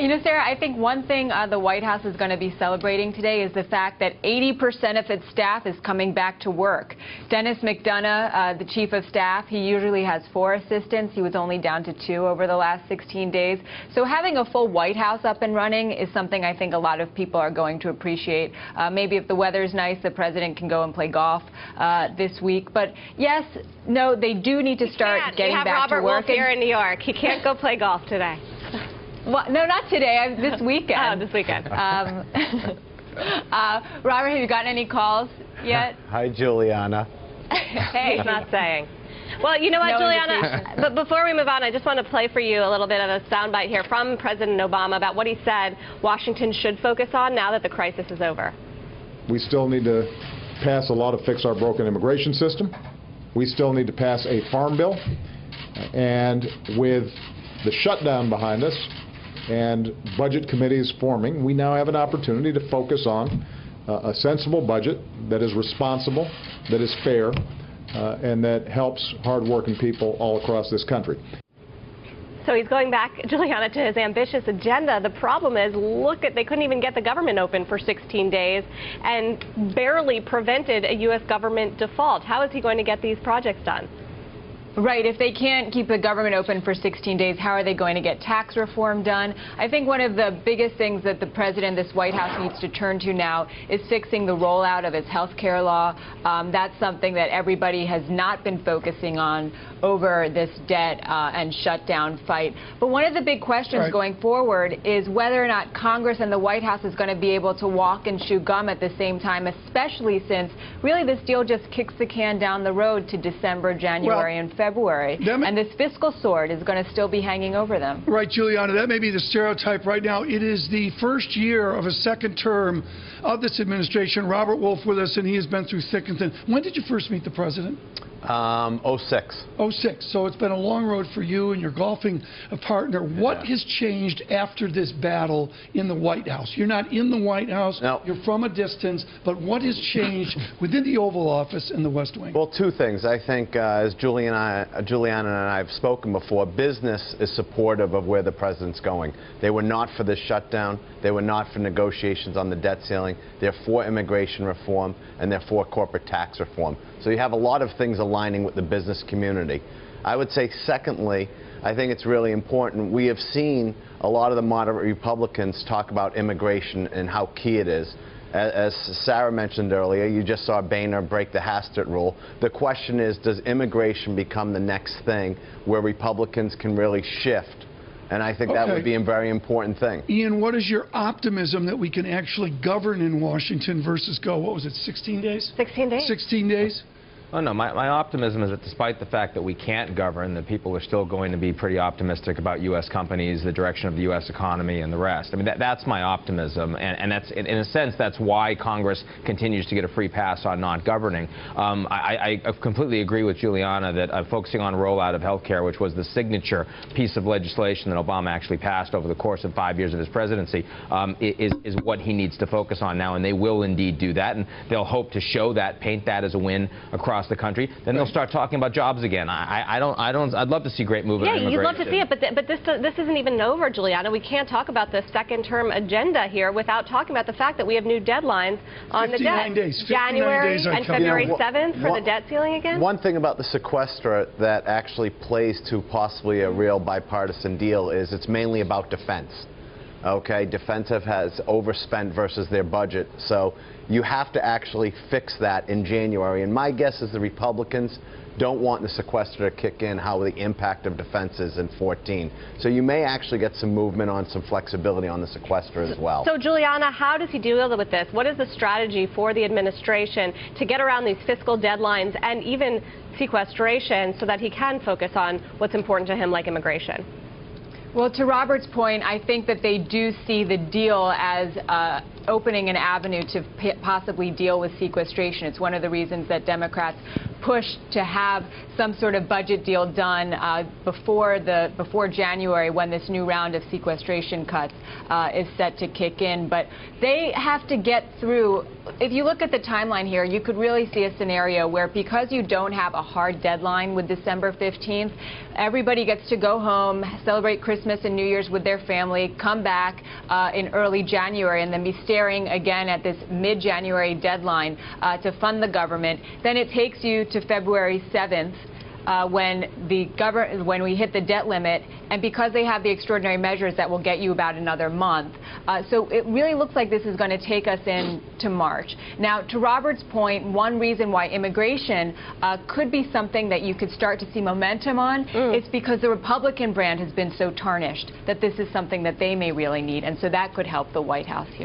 You know, Sarah, I think one thing the White House is going to be celebrating today is the fact that 80% of its staff is coming back to work. Dennis McDonough, the chief of staff, he usually has 4 assistants. He was only down to 2 over the last 16 days. So having a full White House up and running is something I think a lot of people are going to appreciate. Maybe if the weather's nice, the president can go and play golf this week. But yes, no, they do need to start getting back to work. We have Robert Wolf here in New York. He can't go play golf today. Well, no, not today. This weekend. Oh, this weekend. Robert, have you gotten any calls yet? Hi, Juliana. Hey, he's not saying. Well, you know what, No Juliana, but before we move on, I just want to play for you a little bit of a soundbite here from President Obama about what he said Washington should focus on now that the crisis is over. We still need to pass a law to fix our broken immigration system. We still need to pass a farm bill. And with the shutdown behind us and budget committees forming, we now have an opportunity to focus on a sensible budget that is responsible, that is fair, and that helps hardworking people all across this country. So he's going back, Juliana, to his ambitious agenda. The problem is, look at, they couldn't even get the government open for 16 days and barely prevented a U.S. government default. How is he going to get these projects done? Right. If they can't keep the government open for 16 days, how are they going to get tax reform done? I think one of the biggest things that the president, this White House, needs to turn to now is fixing the rollout of its health care law. That's something that everybody has not been focusing on over this debt and shutdown fight. But one of the big questions going forward is whether or not Congress and the White House is going to be able to walk and chew gum at the same time, especially since really this deal just kicks the can down the road to December, January, and February. And this fiscal sword is going to still be hanging over them. Right, Juliana, that may be the stereotype right now. It is the first year of a second term of this administration. Robert Wolf with us, and he has been through thick and thin. When did you first meet the president? 06. 06. So it's been a long road for you and your golfing partner. What has changed after this battle in the White House? You're not in the White House. No. You're from a distance. But what has changed within the Oval Office and the West Wing? Well, 2 things. I think, as Juliana and I have spoken before, business is supportive of where the president's going. They were not for this shutdown. They were not for negotiations on the debt ceiling. They're for immigration reform, and they're for corporate tax reform. So you have a lot of things aligning with the business community. I would say, secondly, I think it's really important. We have seen a lot of the moderate Republicans talk about immigration and how key it is. As Sarah mentioned earlier, you just saw Boehner break the Hastert rule. The question is, does immigration become the next thing where Republicans can really shift? And I think that would be a very important thing. Ian, what is your optimism that we can actually govern in Washington versus go, what was it, 16 days? 16 days. 16 days? Oh, no, my optimism is that despite the fact that we can't govern, that people are still going to be pretty optimistic about U.S. companies, the direction of the U.S. economy, and the rest. I mean, that's my optimism, and that's, in a sense, that's why Congress continues to get a free pass on not governing. I completely agree with Juliana that focusing on rollout of health care, which was the signature piece of legislation that Obama actually passed over the course of 5 years of his presidency, is what he needs to focus on now, and they will indeed do that, and they'll hope to show that, paint that as a win across the country. Then they'll start talking about jobs again. I'd love to see great movement. Yeah, you'd love to see it, but this isn't even over, Juliana. We can't talk about the second-term agenda here without talking about the fact that we have new deadlines on the debt. Days. January days and February 7th for the debt ceiling again. One thing about the sequester that actually plays to possibly a real bipartisan deal is it's mainly about defense. Okay, defense has overspent versus their budget, so you have to actually fix that in January. And my guess is the Republicans don't want the sequester to kick in how the impact of defense is in 14. So you may actually get some movement on some flexibility on the sequester as well. So, Juliana, how does he deal with this? What is the strategy for the administration to get around these fiscal deadlines and even sequestration so that he can focus on what's important to him, like immigration? Well, to Robert's point, I think that they do see the deal as opening an avenue to possibly deal with sequestration. It's one of the reasons that Democrats push to have some sort of budget deal done before January, when this new round of sequestration cuts is set to kick in. But they have to get through. If you look at the timeline here, you could really see a scenario where, because you don't have a hard deadline with December 15th, everybody gets to go home, celebrate Christmas and New Year's with their family, come back in early January, and then be staring again at this mid-January deadline to fund the government. Then it takes you to February 7th. When we hit the debt limit, and because they have the extraordinary measures, that will get you about another month. So it really looks like this is going to take us into March. Now, to Robert's point, one reason why immigration could be something that you could start to see momentum on is because the Republican brand has been so tarnished that this is something that they may really need, and so that could help the White House here.